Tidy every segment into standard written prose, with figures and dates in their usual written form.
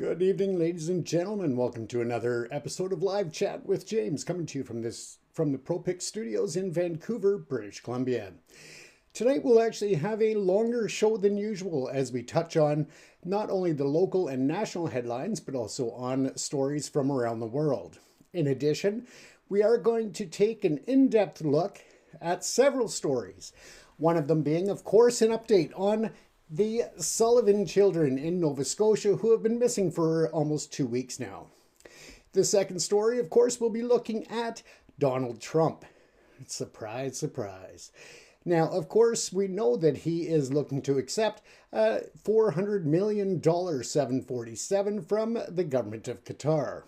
Good evening, ladies and gentlemen. Welcome to another episode of Live Chat with James, coming to you from the ProPic Studios in Vancouver, British Columbia. Tonight we'll actually have a longer show than usual as we touch on not only the local and national headlines, but also on stories from around the world. In addition, we are going to take an in-depth look at several stories. One of them being, of course, an update on the Sullivan children in Nova Scotia who have been missing for almost 2 weeks now. The second story, of course, will be looking at Donald Trump. Surprise, surprise. Now, of course, we know that he is looking to accept a $400 million 747 from the government of Qatar.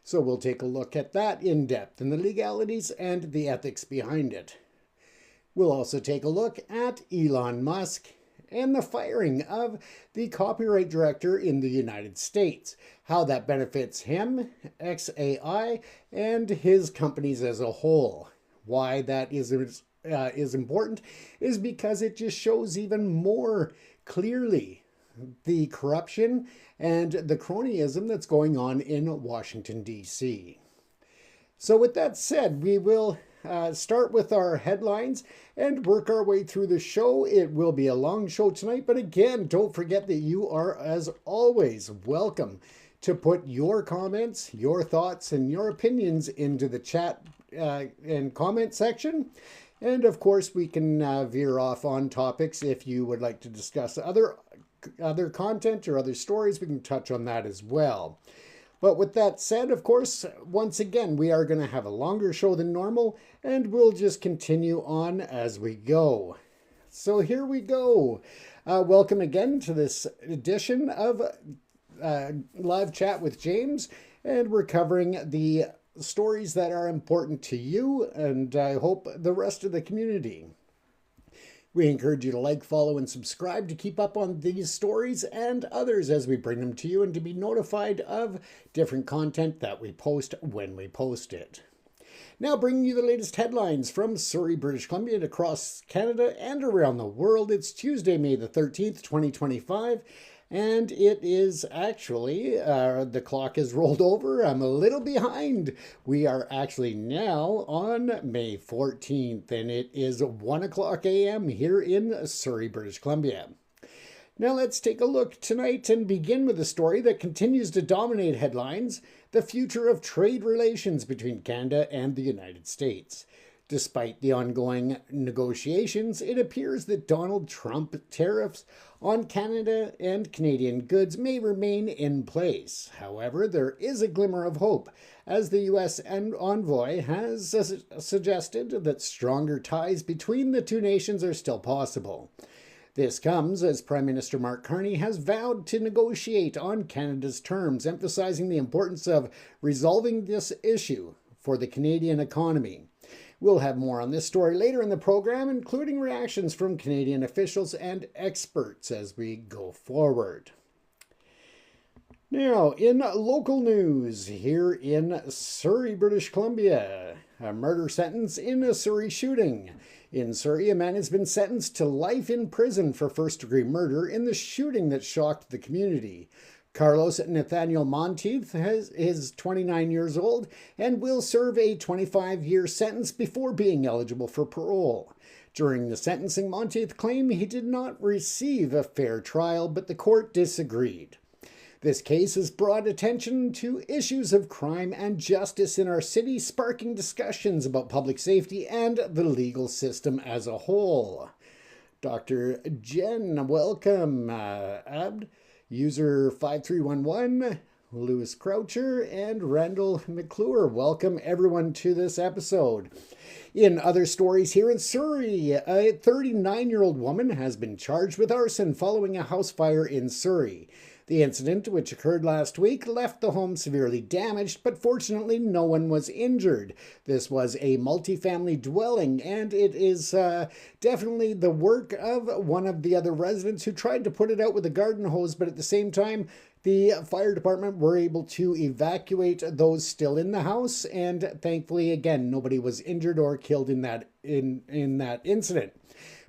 So we'll take a look at that in depth and the legalities and the ethics behind it. We'll also take a look at Elon Musk and the firing of the copyright director in the United States, how that benefits him, XAI, and his companies as a whole. Why that is important is because it just shows even more clearly the corruption and the cronyism that's going on in Washington, D.C. So with that said, we will start with our headlines and work our way through the show. It will be a long show tonight, but again, don't forget that you are, as always, welcome to put your comments, your thoughts, and your opinions into the chat and comment section. And of course, we can veer off on topics if you would like to discuss other content or other stories. We can touch on that as well. But with that said, of course, once again, we are going to have a longer show than normal, and we'll just continue on as we go. So here we go. Welcome again to this edition of Live Chat with James, and we're covering the stories that are important to you, and I hope the rest of the community. We encourage you to like, follow, and subscribe to keep up on these stories and others as we bring them to you and to be notified of different content that we post when we post it. Now bringing you the latest headlines from Surrey, British Columbia, and across Canada and around the world. It's Tuesday, May the 13th, 2025. And it is actually, the clock has rolled over. I'm a little behind. We are actually now on May 14th, and it is 1 o'clock a.m. here in Surrey, British Columbia. Now let's take a look tonight and begin with a story that continues to dominate headlines: the future of trade relations between Canada and the United States. Despite the ongoing negotiations, it appears that Donald Trump tariffs on Canada and Canadian goods may remain in place. However, there is a glimmer of hope, as the U.S. envoy has suggested that stronger ties between the two nations are still possible. This comes as Prime Minister Mark Carney has vowed to negotiate on Canada's terms, emphasizing the importance of resolving this issue for the Canadian economy. We'll have more on this story later in the program, including reactions from Canadian officials and experts as we go forward. Now, in local news, here in Surrey, British Columbia, a murder sentence in a Surrey shooting. In Surrey, a man has been sentenced to life in prison for first-degree murder in the shooting that shocked the community. Carlos Nathaniel Monteith is 29 years old and will serve a 25-year sentence before being eligible for parole. During the sentencing, Monteith claimed he did not receive a fair trial, but the court disagreed. This case has brought attention to issues of crime and justice in our city, sparking discussions about public safety and the legal system as a whole. Dr. Jen, welcome. Abd, user 5311, Lewis Croucher, and Randall McClure. Welcome everyone to this episode. In other stories here in Surrey, a 39-year-old woman has been charged with arson following a house fire in Surrey. The incident, which occurred last week, left the home severely damaged, but fortunately no one was injured. This was a multi-family dwelling, and it is definitely the work of one of the other residents who tried to put it out with a garden hose, but at the same time, the fire department were able to evacuate those still in the house, and thankfully, again, nobody was injured or killed in that incident.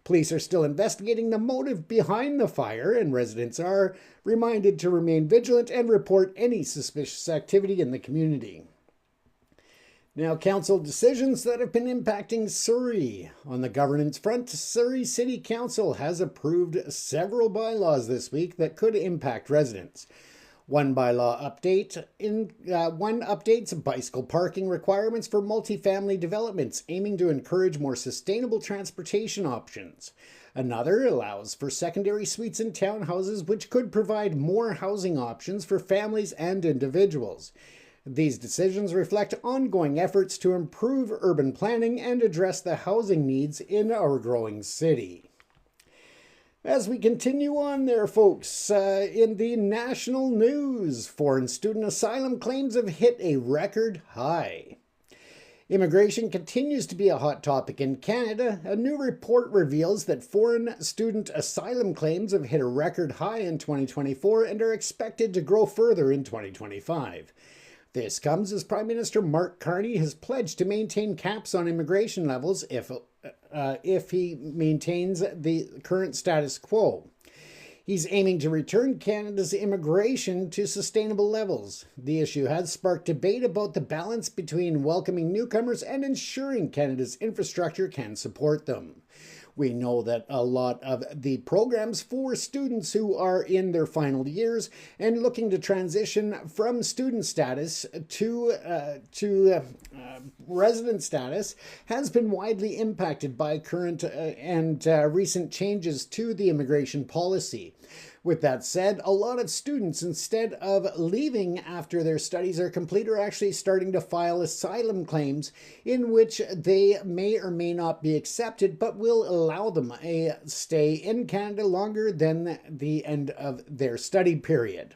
Police are still investigating the motive behind the fire, and residents are reminded to remain vigilant and report any suspicious activity in the community. Now, council decisions that have been impacting Surrey. On the governance front, Surrey City Council has approved several bylaws this week that could impact residents. One updates bicycle parking requirements for multifamily developments, aiming to encourage more sustainable transportation options. Another allows for secondary suites in townhouses, which could provide more housing options for families and individuals. These decisions reflect ongoing efforts to improve urban planning and address the housing needs in our growing city. As we continue on there, folks, in the national news, foreign student asylum claims have hit a record high. Immigration continues to be a hot topic in Canada. A new report reveals that foreign student asylum claims have hit a record high in 2024 and are expected to grow further in 2025. This comes as Prime Minister Mark Carney has pledged to maintain caps on immigration levels if he maintains the current status quo. He's aiming to return Canada's immigration to sustainable levels. The issue has sparked debate about the balance between welcoming newcomers and ensuring Canada's infrastructure can support them. We know that a lot of the programs for students who are in their final years and looking to transition from student status to resident status has been widely impacted by current and recent changes to the immigration policy. With that said, a lot of students, instead of leaving after their studies are complete, are actually starting to file asylum claims in which they may or may not be accepted, but will allow them a stay in Canada longer than the end of their study period.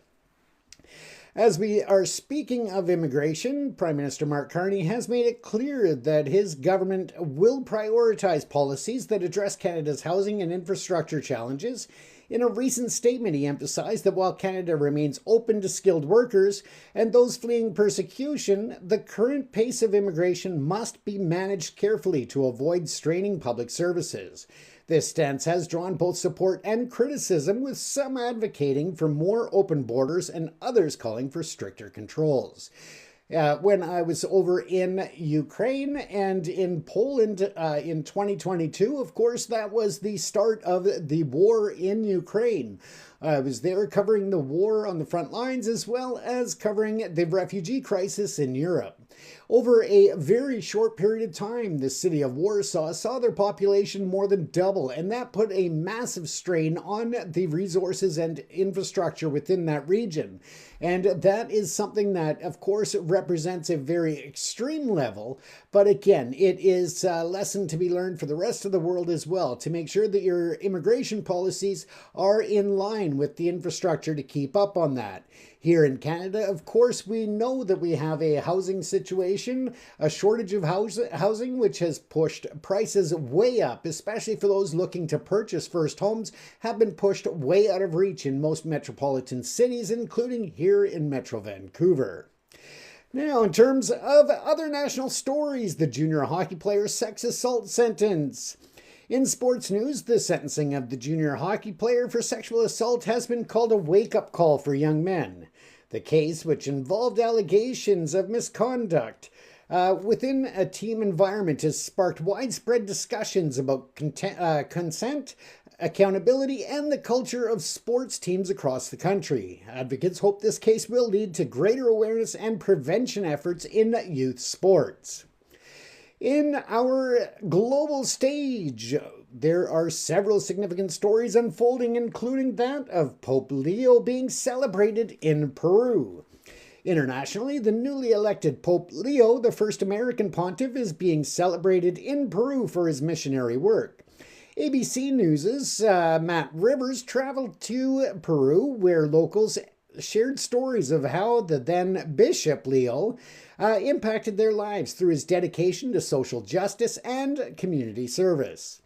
As we are speaking of immigration, Prime Minister Mark Carney has made it clear that his government will prioritize policies that address Canada's housing and infrastructure challenges. In a recent statement, he emphasized that while Canada remains open to skilled workers and those fleeing persecution, the current pace of immigration must be managed carefully to avoid straining public services. This stance has drawn both support and criticism, with some advocating for more open borders and others calling for stricter controls. When I was over in Ukraine and in Poland in 2022, of course, that was the start of the war in Ukraine. I was there covering the war on the front lines as well as covering the refugee crisis in Europe. Over a very short period of time, the city of Warsaw saw their population more than double, and that put a massive strain on the resources and infrastructure within that region. And that is something that, of course, represents a very extreme level. But again, it is a lesson to be learned for the rest of the world as well, to make sure that your immigration policies are in line with the infrastructure to keep up on that. Here in Canada, of course, we know that we have a housing situation, a shortage of housing, which has pushed prices way up, especially for those looking to purchase first homes, have been pushed way out of reach in most metropolitan cities, including here in Metro Vancouver. Now, in terms of other national stories, the junior hockey player's sex assault sentence. In sports news, the sentencing of the junior hockey player for sexual assault has been called a wake-up call for young men. The case, which involved allegations of misconduct within a team environment, has sparked widespread discussions about consent, accountability, and the culture of sports teams across the country. Advocates hope this case will lead to greater awareness and prevention efforts in youth sports. In our global stage, there are several significant stories unfolding, including that of Pope Leo being celebrated in Peru. Internationally, the newly elected Pope Leo, the first American pontiff, is being celebrated in Peru for his missionary work. ABC News' Matt Rivers traveled to Peru, where locals shared stories of how the then Bishop Leo impacted their lives through his dedication to social justice and community service.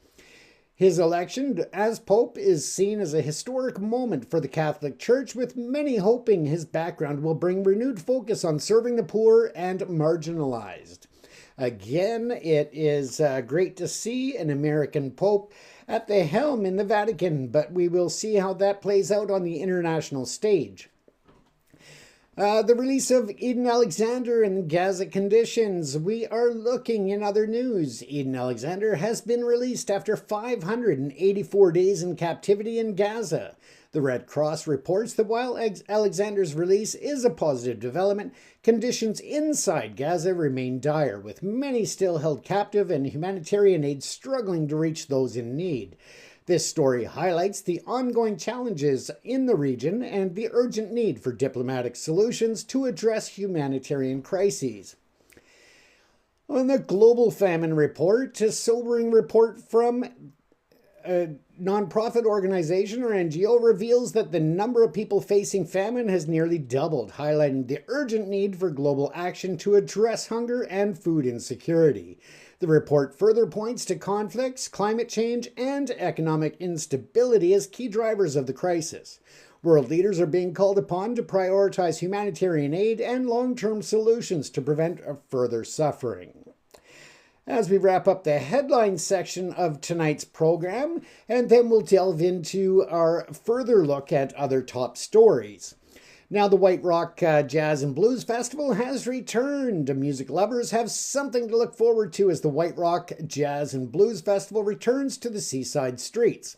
His election as Pope is seen as a historic moment for the Catholic Church, with many hoping his background will bring renewed focus on serving the poor and marginalized. Again, it is great to see an American Pope at the helm in the Vatican, but we will see how that plays out on the international stage. The release of Eden Alexander and Gaza conditions. We are looking in other news. Eden Alexander has been released after 584 days in captivity in Gaza. The Red Cross reports that while Alexander's release is a positive development, conditions inside Gaza remain dire, with many still held captive and humanitarian aid struggling to reach those in need. This story highlights the ongoing challenges in the region and the urgent need for diplomatic solutions to address humanitarian crises. On the Global Famine Report, a sobering report from a nonprofit organization or NGO reveals that the number of people facing famine has nearly doubled, highlighting the urgent need for global action to address hunger and food insecurity. The report further points to conflicts, climate change, and economic instability as key drivers of the crisis. World leaders are being called upon to prioritize humanitarian aid and long-term solutions to prevent further suffering. As we wrap up the headline section of tonight's program, and then we'll delve into our further look at other top stories. Now, the White Rock Jazz and Blues Festival has returned. Music lovers have something to look forward to as the White Rock Jazz and Blues Festival returns to the seaside streets.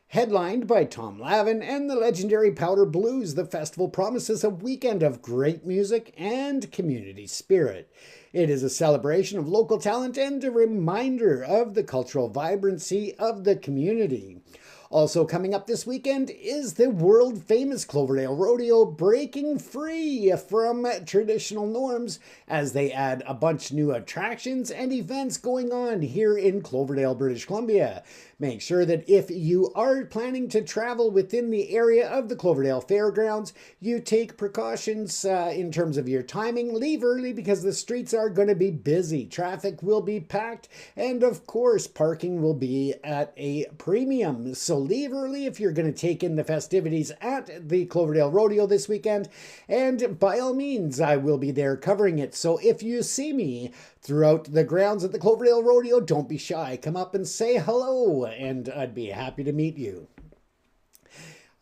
Headlined by Tom Lavin and the legendary Powder Blues, the festival promises a weekend of great music and community spirit. It is a celebration of local talent and a reminder of the cultural vibrancy of the community. Also coming up this weekend is the world-famous Cloverdale Rodeo breaking free from traditional norms as they add a bunch of new attractions and events going on here in Cloverdale, British Columbia. Make sure that if you are planning to travel within the area of the Cloverdale Fairgrounds, you take precautions in terms of your timing. Leave early because the streets are going to be busy. Traffic will be packed, and of course, parking will be at a premium. So leave early if you're going to take in the festivities at the Cloverdale Rodeo this weekend, and by all means, I will be there covering it. So if you see me throughout the grounds at the Cloverdale Rodeo, don't be shy. Come up and say hello, and I'd be happy to meet you.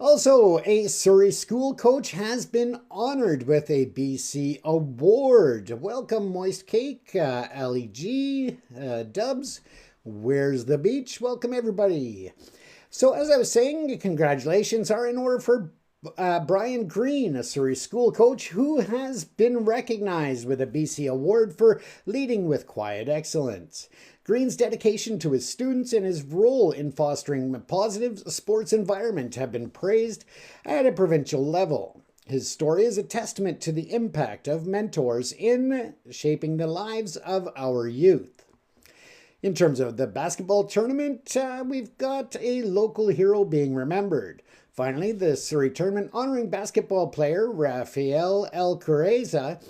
Also, a Surrey school coach has been honored with a BC award. Welcome, Moist Cake, Ali G, Dubs, Where's the Beach? Welcome, everybody. So as I was saying, congratulations are in order for Brian Green, a Surrey school coach who has been recognized with a BC award for leading with quiet excellence. Green's dedication to his students and his role in fostering a positive sports environment have been praised at a provincial level. His story is a testament to the impact of mentors in shaping the lives of our youth. In terms of the basketball tournament, we've got a local hero being remembered. Finally, the Surrey tournament honoring basketball player Rafael El Cureza,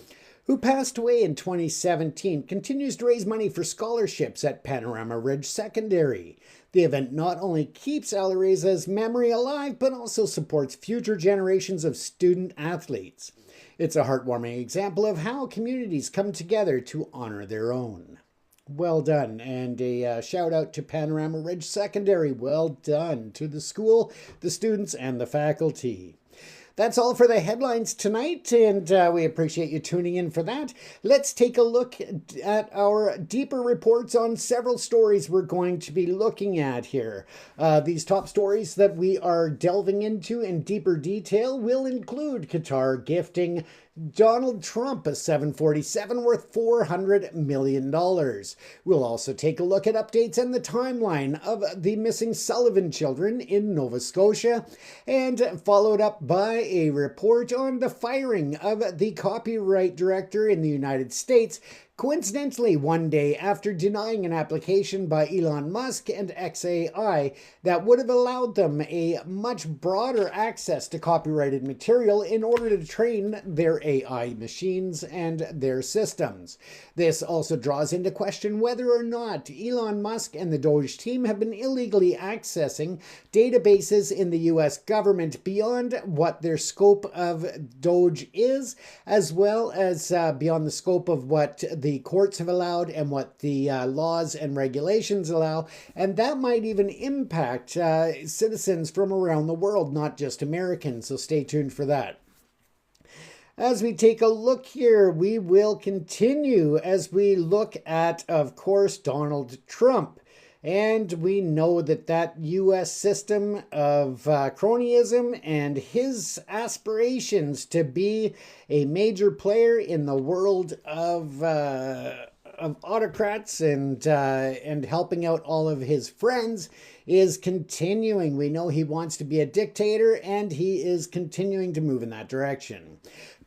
who passed away in 2017, continues to raise money for scholarships at Panorama Ridge Secondary. The event not only keeps Alareza's memory alive, but also supports future generations of student athletes. It's a heartwarming example of how communities come together to honor their own. Well done, and a shout out to Panorama Ridge Secondary. Well done to the school, the students, and the faculty. That's all for the headlines tonight, and we appreciate you tuning in for that. Let's take a look at our deeper reports on several stories we're going to be looking at here. These top stories that we are delving into in deeper detail will include Qatar gifting Donald Trump a 747 worth $400 million. We'll also take a look at updates and the timeline of the missing Sullivan children in Nova Scotia, and followed up by a report on the firing of the copyright director in the United States, coincidentally one day after denying an application by Elon Musk and XAI that would have allowed them a much broader access to copyrighted material in order to train their AI machines and their systems. This also draws into question whether or not Elon Musk and the Doge team have been illegally accessing databases in the US government beyond what their scope of Doge is, as well as beyond the scope of what the courts have allowed and what the laws and regulations allow. And that might even impact citizens from around the world, not just Americans. So stay tuned for that. As we take a look here, we will continue as we look at, of course, Donald Trump. And we know that that U.S. system of cronyism and his aspirations to be a major player in the world of autocrats and helping out all of his friends is continuing. We know he wants to be a dictator, and he is continuing to move in that direction.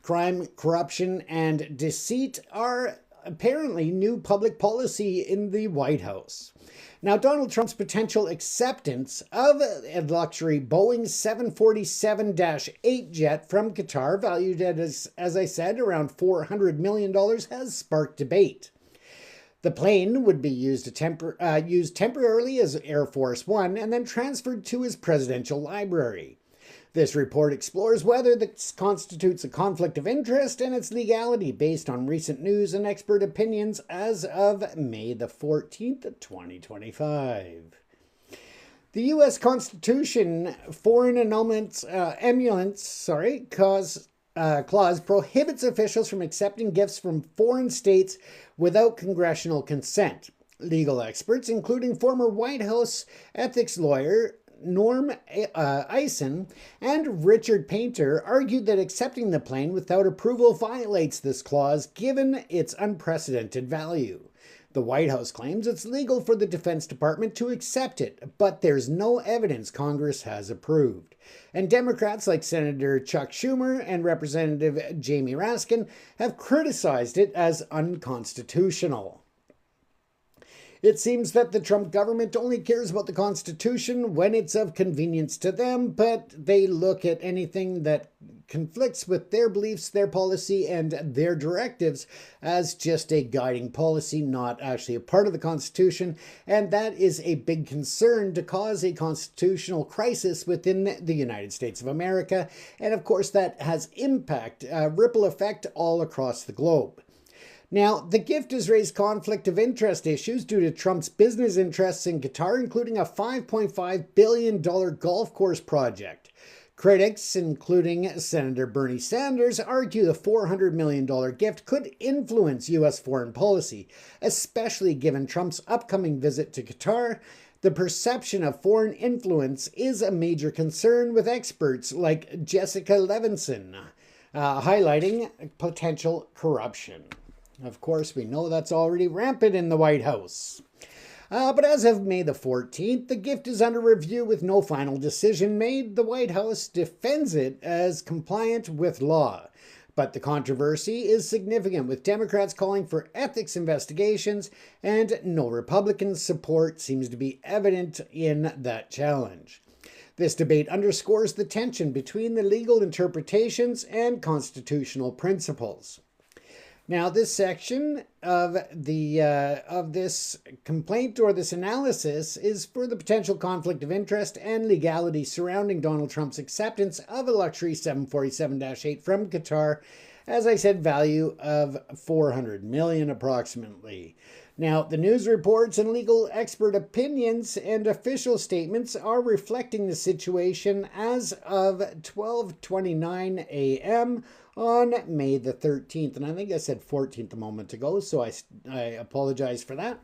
Crime, corruption, and deceit are apparently new public policy in the White House. Now, Donald Trump's potential acceptance of a luxury Boeing 747-8 jet from Qatar, valued at, as I said, around $400 million, has sparked debate. The plane would be used temporarily as Air Force One and then transferred to his presidential library. This report explores whether this constitutes a conflict of interest and its legality based on recent news and expert opinions as of May the 14th, 2025. The U.S. Constitution Foreign Emoluments Clause prohibits officials from accepting gifts from foreign states without congressional consent. Legal experts, including former White House ethics lawyer Norm Eisen and Richard Painter, argued that accepting the plane without approval violates this clause given its unprecedented value. The White House claims it's legal for the Defense Department to accept it, but there's no evidence Congress has approved. And Democrats like Senator Chuck Schumer and Representative Jamie Raskin have criticized it as unconstitutional. It seems that the Trump government only cares about the Constitution when it's of convenience to them, but they look at anything that conflicts with their beliefs, their policy, and their directives as just a guiding policy, not actually a part of the Constitution. And that is a big concern to cause a constitutional crisis within the United States of America. And of course, that has impact, ripple effect all across the globe. Now, the gift has raised conflict of interest issues due to Trump's business interests in Qatar, including a $5.5 billion golf course project. Critics, including Senator Bernie Sanders, argue the $400 million gift could influence U.S. foreign policy, especially given Trump's upcoming visit to Qatar. The perception of foreign influence is a major concern, with experts like Jessica Levinson highlighting potential corruption. Of course, we know that's already rampant in the White House. But as of May the 14th, the gift is under review with no final decision made. The White House defends it as compliant with law. But the controversy is significant, with Democrats calling for ethics investigations, and no Republican support seems to be evident in that challenge. This debate underscores the tension between the legal interpretations and constitutional principles. Now, this section of this complaint or this analysis is for the potential conflict of interest and legality surrounding Donald Trump's acceptance of a luxury 747-8 from Qatar, as I said, value of $400 million approximately. Now, the news reports and legal expert opinions and official statements are reflecting the situation as of 12:29 a.m. on May the 13th. And I think I said 14th a moment ago, so I apologize for that.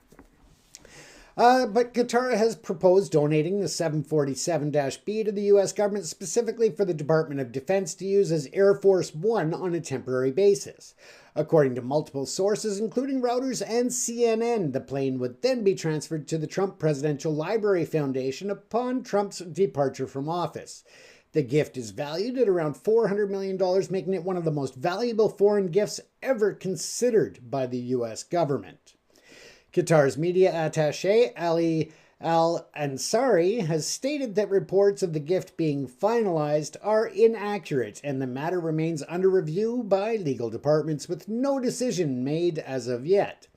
But Qatar has proposed donating the 747-B to the U.S. government specifically for the Department of Defense to use as Air Force One on a temporary basis. According to multiple sources, including Reuters and CNN, the plane would then be transferred to the Trump Presidential Library Foundation upon Trump's departure from office. The gift is valued at around $400 million, making it one of the most valuable foreign gifts ever considered by the U.S. government. Qatar's media attaché, Ali Al-Ansari, has stated that reports of the gift being finalized are inaccurate, and the matter remains under review by legal departments with no decision made as of yet.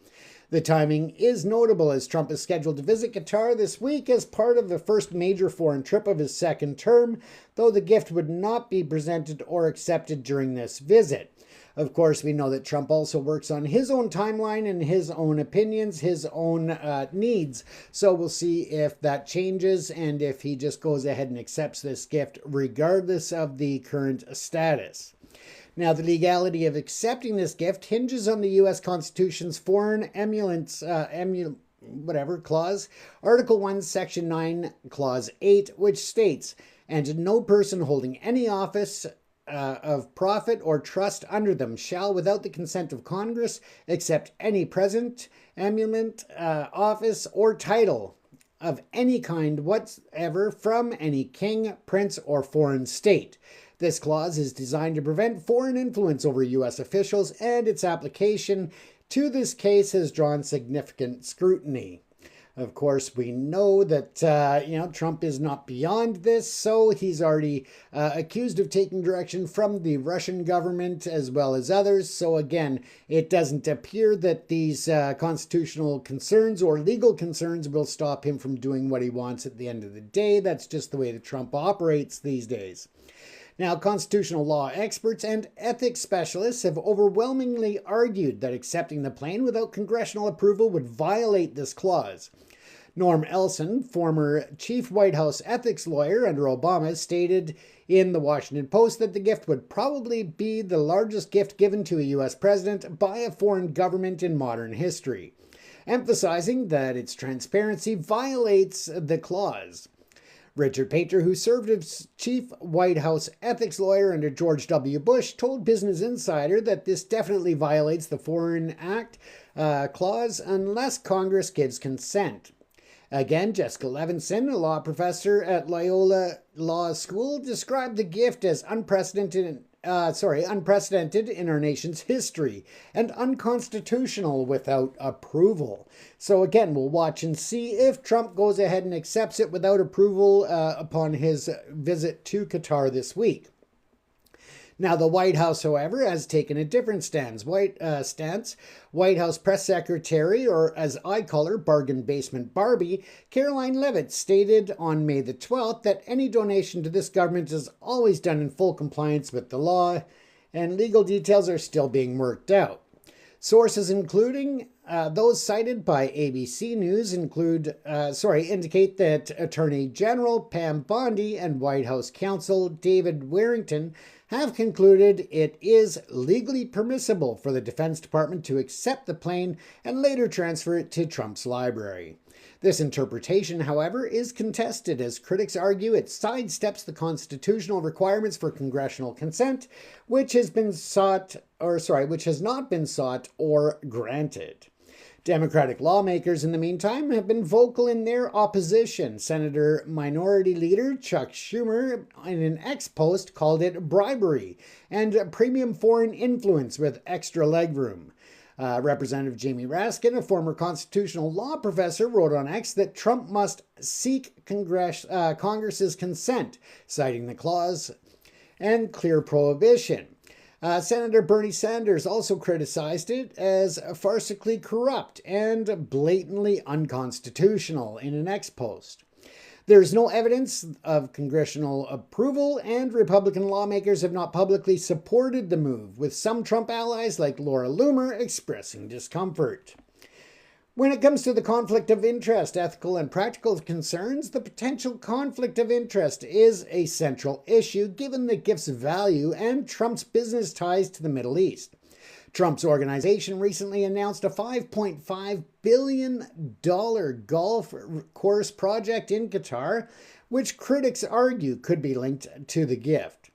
The timing is notable, as Trump is scheduled to visit Qatar this week as part of the first major foreign trip of his second term, though the gift would not be presented or accepted during this visit. Of course, we know that Trump also works on his own timeline and his own opinions, his own needs. So we'll see if that changes and if he just goes ahead and accepts this gift regardless of the current status. Now, the legality of accepting this gift hinges on the U.S. Constitution's Foreign Emoluments Clause, Article 1, Section 9, Clause 8, which states, "And no person holding any office of profit or trust under them shall, without the consent of Congress, accept any present, emolument, office, or title of any kind whatsoever from any king, prince, or foreign state." This clause is designed to prevent foreign influence over U.S. officials, and its application to this case has drawn significant scrutiny. Of course, we know that, Trump is not beyond this, so he's already accused of taking direction from the Russian government as well as others. So again, it doesn't appear that these constitutional concerns or legal concerns will stop him from doing what he wants at the end of the day. That's just the way that Trump operates these days. Now, constitutional law experts and ethics specialists have overwhelmingly argued that accepting the plane without congressional approval would violate this clause. Norm Elson, former chief White House ethics lawyer under Obama, stated in the Washington Post that the gift would probably be the largest gift given to a U.S. president by a foreign government in modern history, emphasizing that its transparency violates the clause. Richard Pater, who served as chief White House ethics lawyer under George W. Bush, told Business Insider that this definitely violates the Foreign Act clause unless Congress gives consent. Again, Jessica Levinson, a law professor at Loyola Law School, described the gift as unprecedented in our nation's history and unconstitutional without approval. So again, we'll watch and see if Trump goes ahead and accepts it without approval upon his visit to Qatar this week. Now, the White House, however, has taken a different stance. White House Press Secretary, or as I call her, Bargain Basement Barbie, Caroline Leavitt, stated on May the 12th that any donation to this government is always done in full compliance with the law, and legal details are still being worked out. Sources including those cited by ABC News indicate that Attorney General Pam Bondi and White House counsel David Warrington have concluded it is legally permissible for the Defense Department to accept the plane and later transfer it to Trump's library. This interpretation, however, is contested as critics argue it sidesteps the constitutional requirements for congressional consent, which has not been sought or granted. Democratic lawmakers, in the meantime, have been vocal in their opposition. Senator Minority Leader Chuck Schumer, in an X post, called it bribery and premium foreign influence with extra legroom. Representative Jamie Raskin, a former constitutional law professor, wrote on X that Trump must seek Congress's consent, citing the clause and clear prohibition. Senator Bernie Sanders also criticized it as farcically corrupt and blatantly unconstitutional in an X post. There is no evidence of congressional approval, and Republican lawmakers have not publicly supported the move, with some Trump allies like Laura Loomer expressing discomfort. When it comes to the conflict of interest, ethical and practical concerns, the potential conflict of interest is a central issue given the gift's value and Trump's business ties to the Middle East. Trump's organization recently announced a $5.5 billion golf course project in Qatar, which critics argue could be linked to the gift.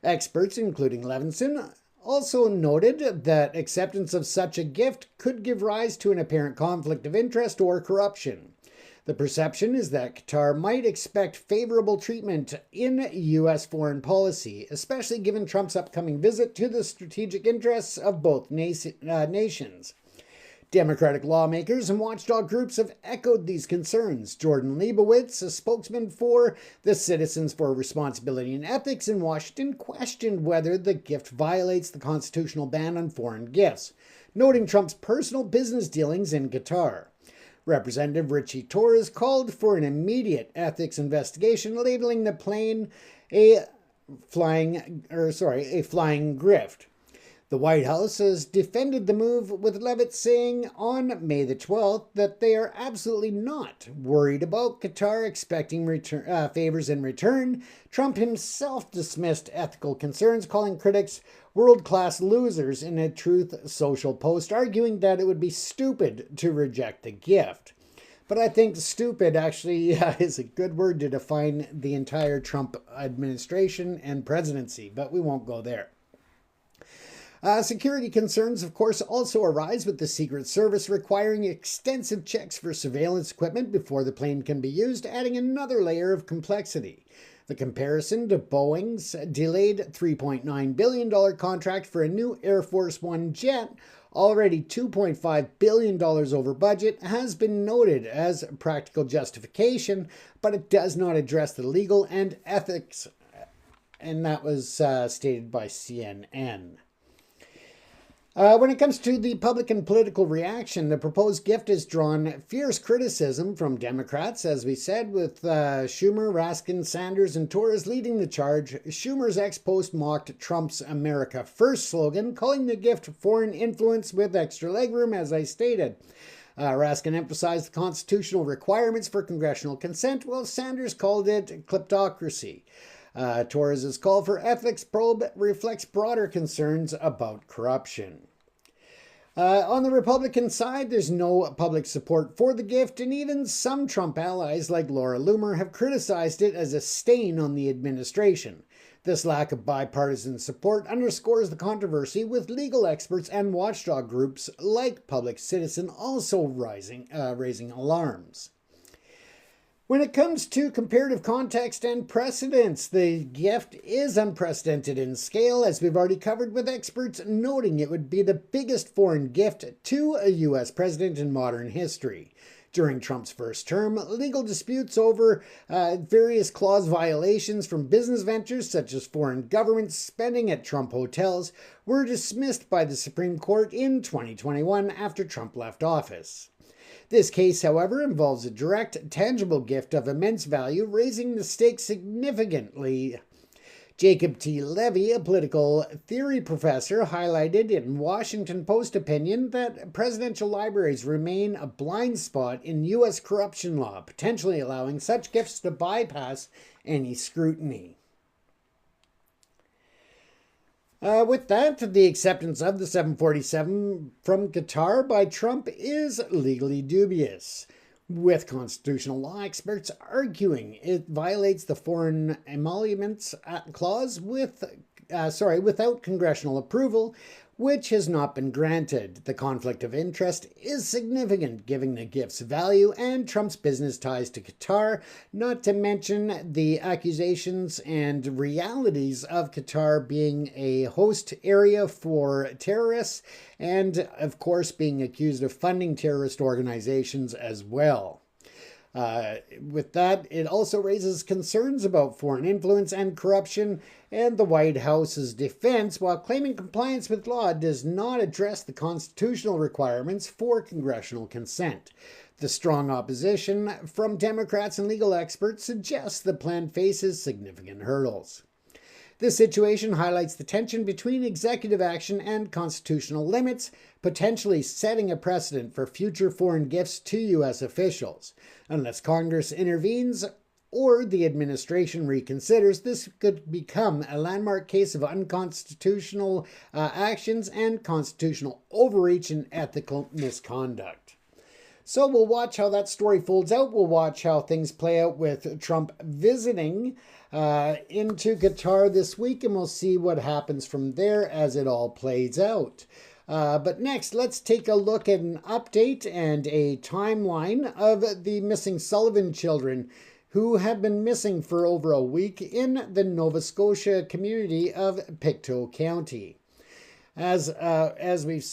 Experts, including Levinson, also noted that acceptance of such a gift could give rise to an apparent conflict of interest or corruption. The perception is that Qatar might expect favorable treatment in U.S. foreign policy, especially given Trump's upcoming visit to the strategic interests of both nations. Democratic lawmakers and watchdog groups have echoed these concerns. Jordan Leibowitz, a spokesman for the Citizens for Responsibility and Ethics in Washington, questioned whether the gift violates the constitutional ban on foreign gifts, noting Trump's personal business dealings in Qatar. Representative Richie Torres called for an immediate ethics investigation, labeling the plane a flying grift. The White House has defended the move, with Leavitt saying on May the 12th that they are absolutely not worried about Qatar expecting favors in return. Trump himself dismissed ethical concerns, calling critics world-class losers in a Truth Social post, arguing that it would be stupid to reject the gift. But I think stupid actually is a good word to define the entire Trump administration and presidency, but we won't go there. Security concerns, of course, also arise, with the Secret Service requiring extensive checks for surveillance equipment before the plane can be used, adding another layer of complexity. The comparison to Boeing's delayed $3.9 billion contract for a new Air Force One jet, already $2.5 billion over budget, has been noted as practical justification, but it does not address the legal and ethics, and that was stated by CNN. When it comes to the public and political reaction, the proposed gift has drawn fierce criticism from Democrats, as we said, with Schumer, Raskin, Sanders, and Torres leading the charge. Schumer's ex-post mocked Trump's America First slogan, calling the gift foreign influence with extra legroom, as I stated. Raskin emphasized the constitutional requirements for congressional consent, while Sanders called it kleptocracy. Torres' call for ethics probe reflects broader concerns about corruption. On the Republican side, there's no public support for the gift, and even some Trump allies like Laura Loomer have criticized it as a stain on the administration. This lack of bipartisan support underscores the controversy, with legal experts and watchdog groups like Public Citizen also raising alarms. When it comes to comparative context and precedents, the gift is unprecedented in scale, as we've already covered, with experts noting it would be the biggest foreign gift to a U.S. president in modern history. During Trump's first term, legal disputes over various clause violations from business ventures, such as foreign government spending at Trump hotels, were dismissed by the Supreme Court in 2021 after Trump left office. This case, however, involves a direct, tangible gift of immense value, raising the stakes significantly. Jacob T. Levy, a political theory professor, highlighted in Washington Post opinion that presidential libraries remain a blind spot in U.S. corruption law, potentially allowing such gifts to bypass any scrutiny. With that, the acceptance of the 747 from Qatar by Trump is legally dubious, with constitutional law experts arguing it violates the Foreign Emoluments Clause without congressional approval, which has not been granted. The conflict of interest is significant, given the gift's value and Trump's business ties to Qatar, not to mention the accusations and realities of Qatar being a host area for terrorists and, of course, being accused of funding terrorist organizations as well. With that, it also raises concerns about foreign influence and corruption, and the White House's defense, while claiming compliance with law, does not address the constitutional requirements for congressional consent. The strong opposition from Democrats and legal experts suggests the plan faces significant hurdles. This situation highlights the tension between executive action and constitutional limits, potentially setting a precedent for future foreign gifts to U.S. officials. Unless Congress intervenes or the administration reconsiders, this could become a landmark case of unconstitutional actions and constitutional overreach and ethical misconduct. So we'll watch how that story folds out. We'll watch how things play out with Trump visiting into Qatar this week, and we'll see what happens from there as it all plays out. But next, let's take a look at an update and a timeline of the missing Sullivan children, who have been missing for over a week in the Nova Scotia community of Pictou County. As we've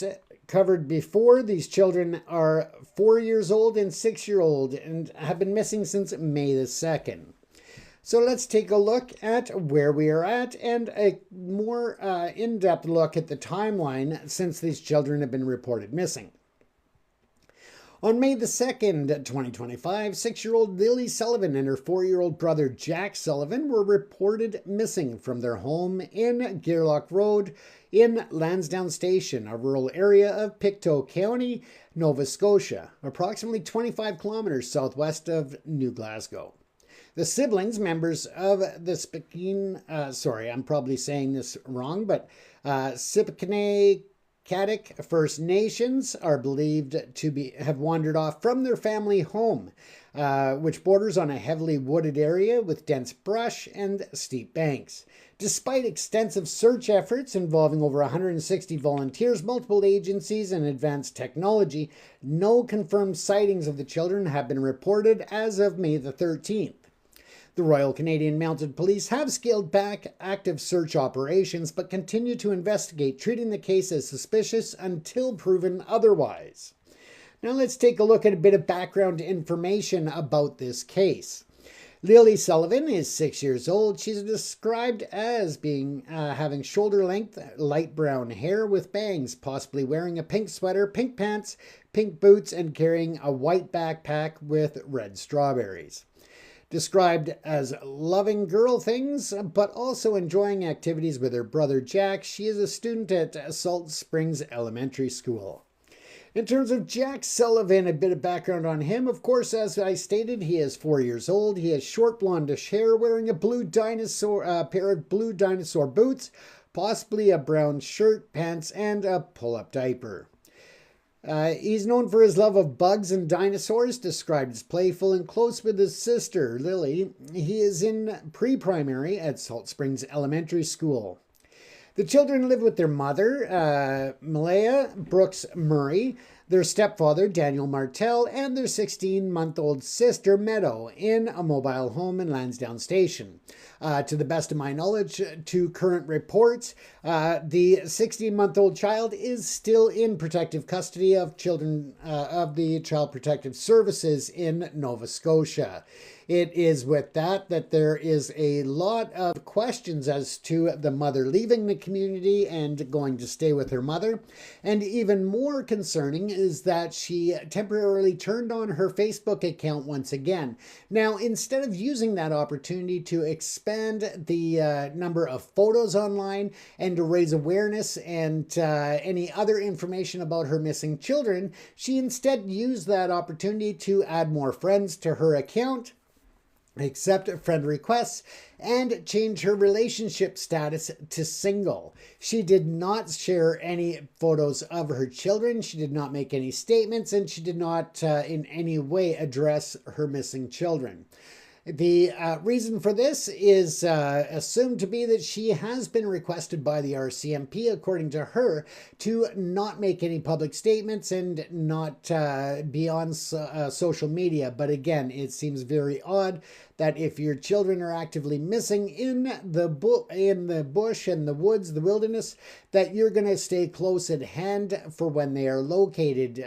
covered before, these children are 4 years old and 6-year-old and have been missing since May the 2nd. So let's take a look at where we are at and a more in-depth look at the timeline since these children have been reported missing. On May the 2nd, 2025, 6-year-old Lily Sullivan and her 4-year-old brother Jack Sullivan were reported missing from their home in Gairloch Road in Lansdowne Station, a rural area of Pictou County, Nova Scotia, approximately 25 kilometers southwest of New Glasgow. The siblings, members of the I'm probably saying this wrong, but Sipekne Katic First Nations are believed to have wandered off from their family home, which borders on a heavily wooded area with dense brush and steep banks. Despite extensive search efforts involving over 160 volunteers, multiple agencies, and advanced technology, no confirmed sightings of the children have been reported as of May the 13th. The Royal Canadian Mounted Police have scaled back active search operations but continue to investigate, treating the case as suspicious until proven otherwise. Now let's take a look at a bit of background information about this case. Lily Sullivan is 6 years old. She's described as having shoulder-length, light brown hair with bangs, possibly wearing a pink sweater, pink pants, pink boots, and carrying a white backpack with red strawberries. Described as loving girl things, but also enjoying activities with her brother Jack, she is a student at Salt Springs Elementary School. In terms of Jack Sullivan, a bit of background on him. Of course, as I stated, he is 4 years old. He has short blondish hair, wearing a pair of blue dinosaur boots, possibly a brown shirt, pants, and a pull-up diaper. He's known for his love of bugs and dinosaurs, described as playful and close with his sister, Lily. He is in pre-primary at Salt Springs Elementary School. The children live with their mother, Malaya Brooks Murray, their stepfather, Daniel Martell, and their 16-month-old sister, Meadow, in a mobile home in Lansdowne Station. To the best of my knowledge, to current reports, the 16-month-old child is still in protective custody of the Child Protective Services in Nova Scotia. It is with that there is a lot of questions as to the mother leaving the community and going to stay with her mother. And even more concerning is that she temporarily turned on her Facebook account once again. Now, instead of using that opportunity to expand the number of photos online and to raise awareness and any other information about her missing children, she instead used that opportunity to add more friends to her account, accept friend requests, and change her relationship status to single. She did not share any photos of her children, she did not make any statements, and she did not in any way address her missing children. The reason for this is assumed to be that she has been requested by the RCMP, according to her, to not make any public statements and not be on social media. But again, it seems very odd that if your children are actively missing in the bush and the woods, the wilderness, that you're going to stay close at hand for when they are located,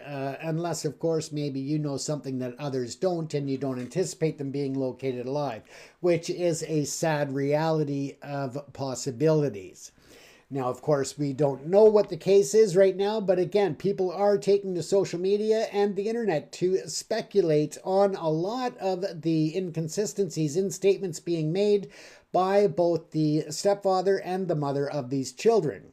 unless, of course, maybe you know something that others don't and you don't anticipate them being located alive, which is a sad reality of possibilities. Now, of course, we don't know what the case is right now, but again, people are taking to social media and the internet to speculate on a lot of the inconsistencies in statements being made by both the stepfather and the mother of these children.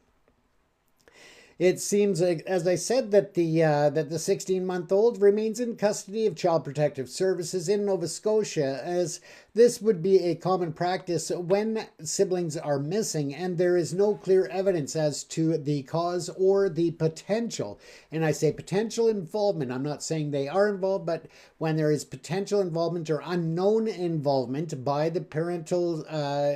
It seems, as I said, that the 16-month-old remains in custody of Child Protective Services in Nova Scotia, as this would be a common practice when siblings are missing and there is no clear evidence as to the cause or the potential. And I say potential involvement. I'm not saying they are involved, but when there is potential involvement or unknown involvement by the parental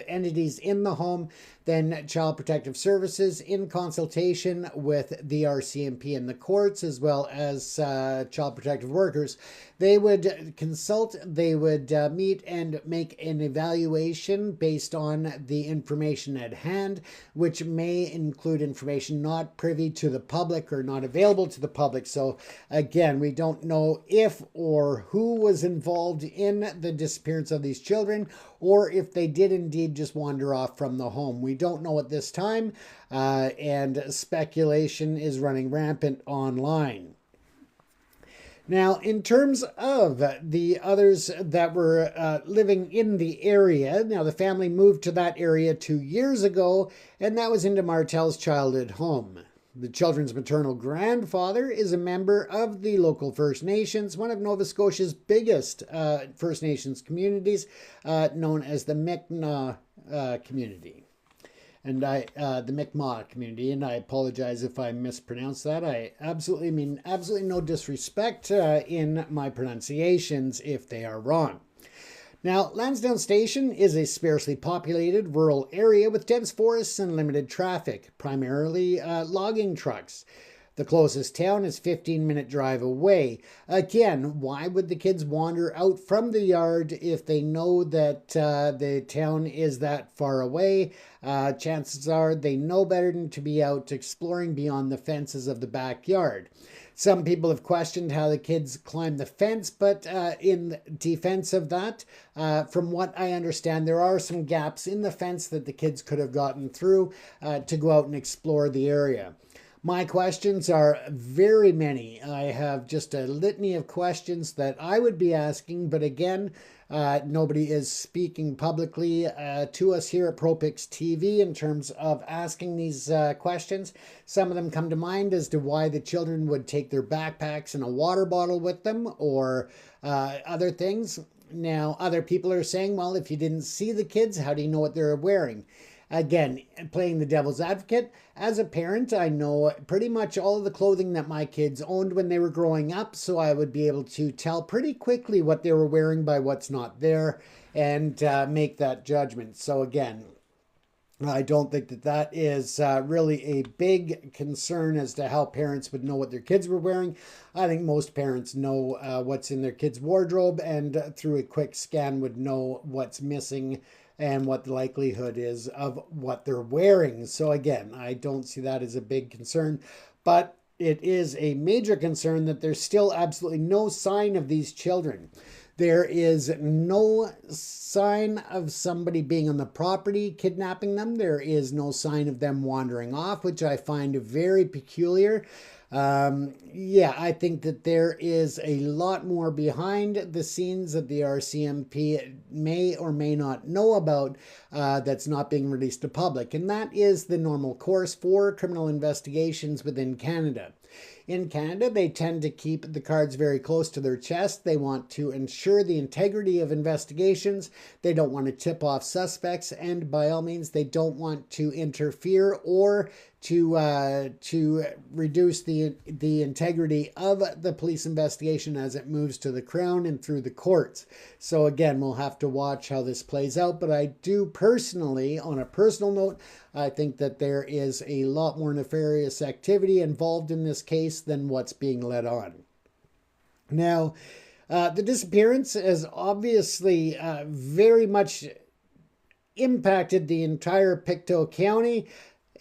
entities in the home, then Child Protective Services, in consultation with the RCMP and the courts, as well as child protective workers, they would consult, they would meet and make an evaluation based on the information at hand, which may include information not privy to the public or not available to the public. So again, we don't know if or who was involved in the disappearance of these children, or if they did indeed just wander off from the home. We don't know at this time, and speculation is running rampant online. Now, in terms of the others that were living in the area, now the family moved to that area 2 years ago, and that was into Martel's childhood home. The children's maternal grandfather is a member of the local First Nations, one of Nova Scotia's biggest First Nations communities, known as the Mi'kmaq community. And the Mi'kmaq community, and I apologize if I mispronounce that. I absolutely mean absolutely no disrespect in my pronunciations if they are wrong. Now, Lansdowne Station is a sparsely populated rural area with dense forests and limited traffic, primarily logging trucks. The closest town is 15-minute drive away. Again, why would the kids wander out from the yard if they know that the town is that far away? Chances are they know better than to be out exploring beyond the fences of the backyard. Some people have questioned how the kids climbed the fence, but in defense of that, from what I understand, there are some gaps in the fence that the kids could have gotten through to go out and explore the area. My questions are very many. I have just a litany of questions that I would be asking, but again, nobody is speaking publicly to us here at ProPix TV in terms of asking these questions. Some of them come to mind as to why the children would take their backpacks and a water bottle with them, or other things. Now, other people are saying, well, if you didn't see the kids, how do you know what they're wearing? Again, playing the devil's advocate, as a parent, I know pretty much all of the clothing that my kids owned when they were growing up, so I would be able to tell pretty quickly what they were wearing by what's not there and make that judgment. So again, I don't think that that is really a big concern as to how parents would know what their kids were wearing. I think most parents know what's in their kids' wardrobe, and through a quick scan would know what's missing and what the likelihood is of what they're wearing. So again, I don't see that as a big concern, but it is a major concern that there's still absolutely no sign of these children. There is no sign of somebody being on the property kidnapping them. There is no sign of them wandering off, which I find very peculiar. I think that there is a lot more behind the scenes that the RCMP may or may not know about that's not being released to public. And that is the normal course for criminal investigations within Canada. In Canada, they tend to keep the cards very close to their chest. They want to ensure the integrity of investigations. They don't want to tip off suspects, and by all means, they don't want to interfere or to reduce the integrity of the police investigation as it moves to the Crown and through the courts. So again, we'll have to watch how this plays out. But I do personally, on a personal note, I think that there is a lot more nefarious activity involved in this case than what's being let on. Now, the disappearance has obviously very much impacted the entire Pictou County.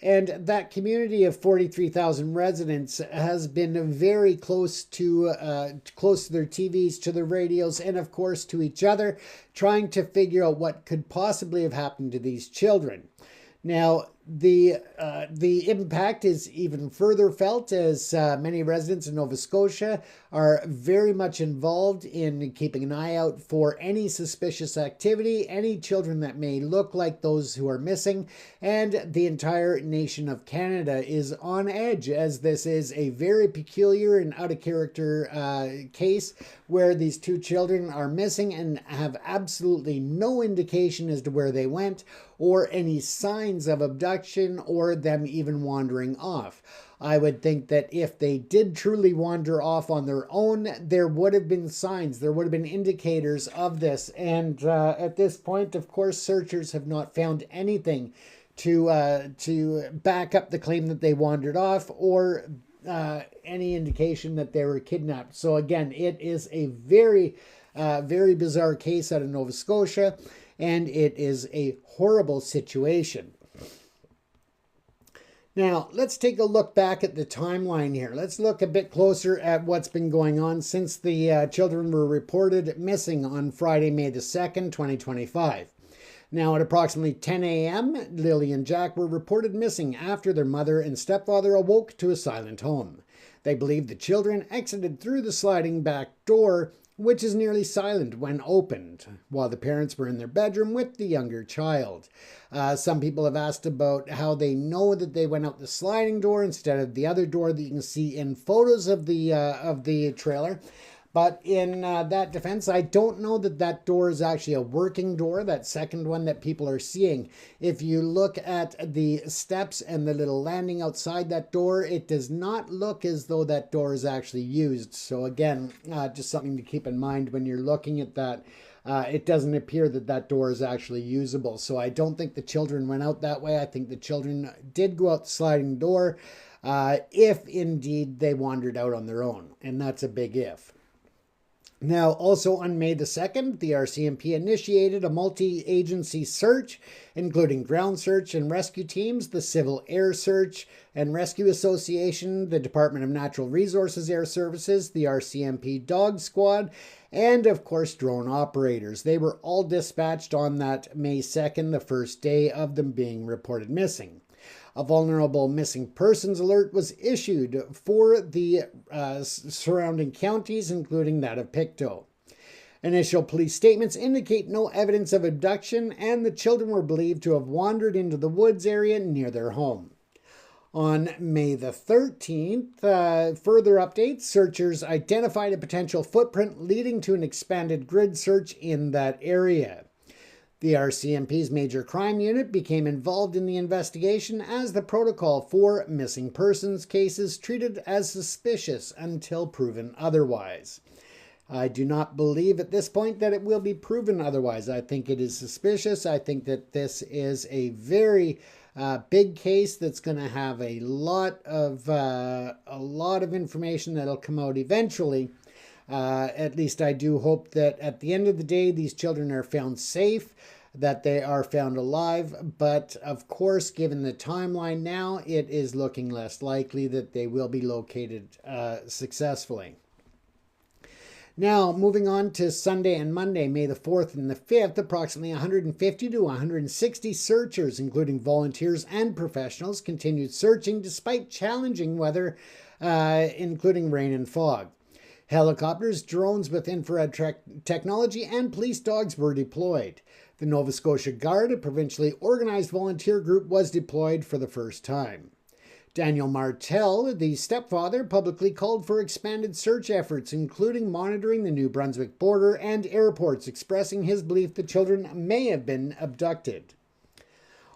And that community of 43,000 residents has been very close to their TVs, to their radios, and of course to each other, trying to figure out what could possibly have happened to these children. Now, the impact is even further felt as many residents in Nova Scotia are very much involved in keeping an eye out for any suspicious activity, any children that may look like those who are missing, and the entire nation of Canada is on edge, as this is a very peculiar and out of character case where these two children are missing and have absolutely no indication as to where they went or any signs of abduction or them even wandering off. I would think that if they did truly wander off on their own, there would have been signs, there would have been indicators of this. And at this point, of course, searchers have not found anything to back up the claim that they wandered off or any indication that they were kidnapped. So again, it is a very, very bizarre case out of Nova Scotia, and it is a horrible situation. Now, let's take a look back at the timeline here. Let's look a bit closer at what's been going on since the children were reported missing on Friday, May the 2nd, 2025. Now, at approximately 10 a.m., Lily and Jack were reported missing after their mother and stepfather awoke to a silent home. They believe the children exited through the sliding back door, which is nearly silent when opened, while the parents were in their bedroom with the younger child. Some people have asked about how they know that they went out the sliding door instead of the other door that you can see in photos of the trailer. But in that defense, I don't know that that door is actually a working door, that second one that people are seeing. If you look at the steps and the little landing outside that door, it does not look as though that door is actually used. So again, just something to keep in mind when you're looking at that. It doesn't appear that that door is actually usable. So I don't think the children went out that way. I think the children did go out the sliding door, if indeed they wandered out on their own. And that's a big if. Now, also on May the 2nd, the RCMP initiated a multi-agency search, including ground search and rescue teams, the Civil Air Search and Rescue Association, the Department of Natural Resources Air Services, the RCMP Dog Squad, and of course drone operators. They were all dispatched on that May 2nd, the first day of them being reported missing. A vulnerable missing persons alert was issued for the surrounding counties, including that of Pictou. Initial police statements indicate no evidence of abduction, and the children were believed to have wandered into the woods area near their home. On May the 13th, further updates, searchers identified a potential footprint leading to an expanded grid search in that area. The RCMP's Major Crime Unit became involved in the investigation as the protocol for missing persons cases treated as suspicious until proven otherwise. I do not believe at this point that it will be proven otherwise. I think it is suspicious. I think that this is a very big case that's going to have a lot of information that'll come out eventually. At least I do hope that at the end of the day, these children are found safe, that they are found alive. But of course, given the timeline now, it is looking less likely that they will be located successfully. Now, moving on to Sunday and Monday, May the 4th and the 5th, approximately 150 to 160 searchers, including volunteers and professionals, continued searching despite challenging weather, including rain and fog. Helicopters, drones with infrared technology, and police dogs were deployed. The Nova Scotia Guard, a provincially organized volunteer group, was deployed for the first time. Daniel Martel, the stepfather, publicly called for expanded search efforts, including monitoring the New Brunswick border and airports, expressing his belief the children may have been abducted.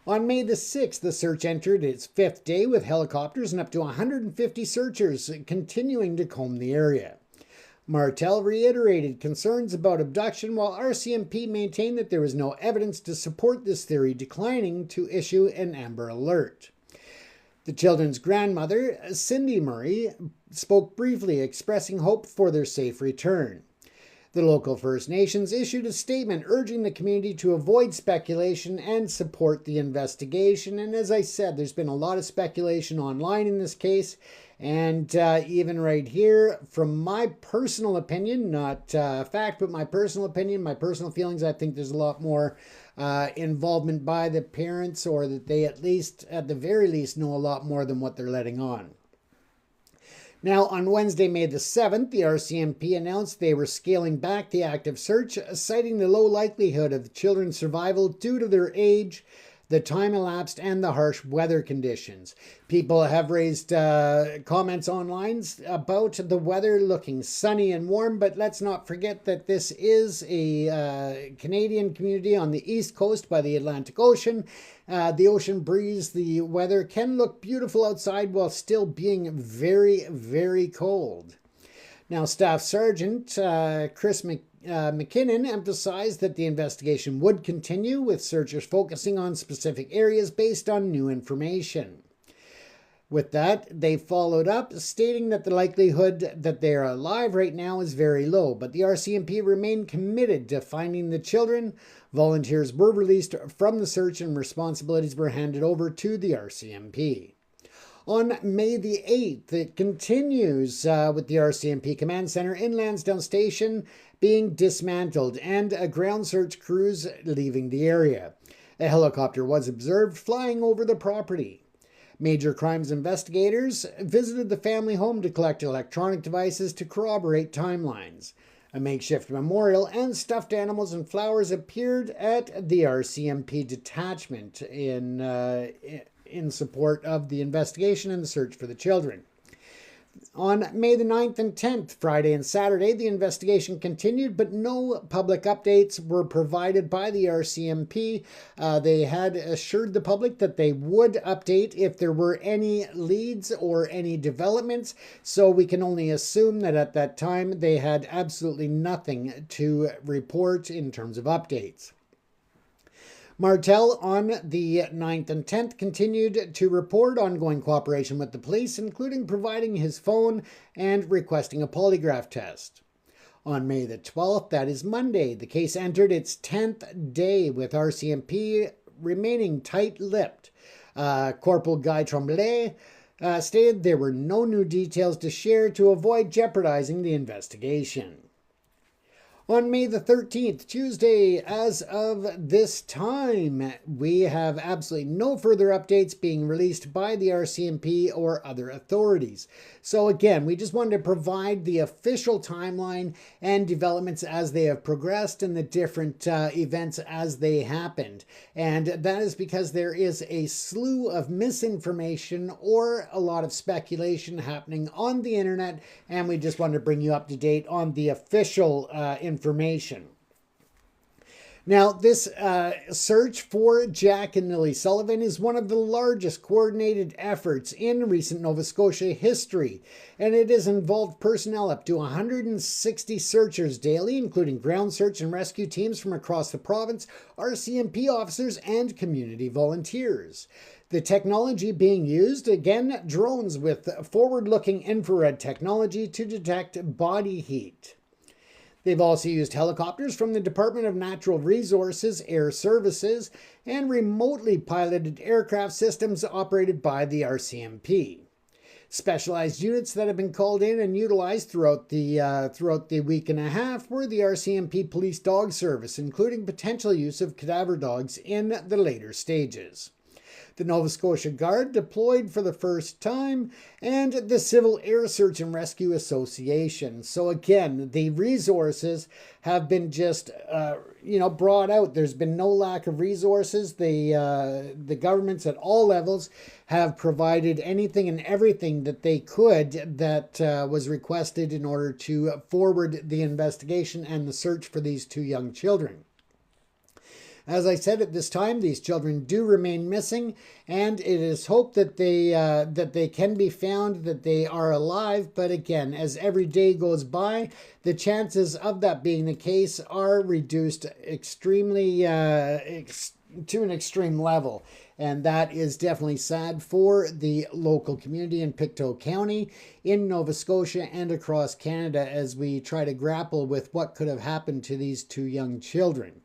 On May the 6th, the search entered its fifth day with helicopters and up to 150 searchers continuing to comb the area. Martel reiterated concerns about abduction, while RCMP maintained that there was no evidence to support this theory, declining to issue an Amber Alert. The children's grandmother, Cindy Murray, spoke briefly, expressing hope for their safe return. The local First Nations issued a statement urging the community to avoid speculation and support the investigation. And as I said, there's been a lot of speculation online in this case. And even right here, from my personal opinion, not fact, but my personal opinion, my personal feelings, I think there's a lot more involvement by the parents, or that they at the very least, know a lot more than what they're letting on. Now, on Wednesday, May the 7th, the RCMP announced they were scaling back the active search, citing the low likelihood of children's survival due to their age, the time elapsed, and the harsh weather conditions. People have raised comments online about the weather looking sunny and warm, but let's not forget that this is a Canadian community on the east coast by the Atlantic Ocean. The ocean breeze, the weather can look beautiful outside while still being very, very cold. Now, Staff Sergeant Chris McKinnon emphasized that the investigation would continue, with searchers focusing on specific areas based on new information. With that, they followed up, stating that the likelihood that they are alive right now is very low, but the RCMP remained committed to finding the children. Volunteers were released from the search and responsibilities were handed over to the RCMP. On May the 8th, it continues with the RCMP Command Center in Lansdowne Station being dismantled and a ground search crews leaving the area. A helicopter was observed flying over the property. Major crimes investigators visited the family home to collect electronic devices to corroborate timelines. A makeshift memorial and stuffed animals and flowers appeared at the RCMP detachment in support of the investigation and the search for the children. On May the 9th and 10th, Friday and Saturday, the investigation continued, but no public updates were provided by the RCMP. They had assured the public that they would update if there were any leads or any developments, so we can only assume that at that time they had absolutely nothing to report in terms of updates. Martel on the 9th and 10th continued to report ongoing cooperation with the police, including providing his phone and requesting a polygraph test. On May the 12th, that is Monday, the case entered its 10th day with RCMP remaining tight-lipped. Corporal Guy Tremblay stated there were no new details to share to avoid jeopardizing the investigation. On May the 13th, Tuesday, as of this time, we have absolutely no further updates being released by the RCMP or other authorities. So again, we just wanted to provide the official timeline and developments as they have progressed and the different events as they happened. And that is because there is a slew of misinformation or a lot of speculation happening on the internet, and we just wanted to bring you up to date on the official information. Now, this search for Jack and Lily Sullivan is one of the largest coordinated efforts in recent Nova Scotia history, and it has involved personnel up to 160 searchers daily, including ground search and rescue teams from across the province, RCMP officers, and community volunteers. The technology being used, again, drones with forward-looking infrared technology to detect body heat. They've also used helicopters from the Department of Natural Resources, Air Services, and remotely piloted aircraft systems operated by the RCMP. Specialized units that have been called in and utilized throughout the week and a half were the RCMP Police Dog Service, including potential use of cadaver dogs in the later stages. The Nova Scotia Guard deployed for the first time, and the Civil Air Search and Rescue Association. So again, the resources have been just, brought out. There's been no lack of resources. The governments at all levels have provided anything and everything that they could that was requested in order to forward the investigation and the search for these two young children. As I said, at this time, these children do remain missing, and it is hoped that they can be found, that they are alive. But again, as every day goes by, the chances of that being the case are reduced extremely to an extreme level. And that is definitely sad for the local community in Pictou County, in Nova Scotia, and across Canada as we try to grapple with what could have happened to these two young children.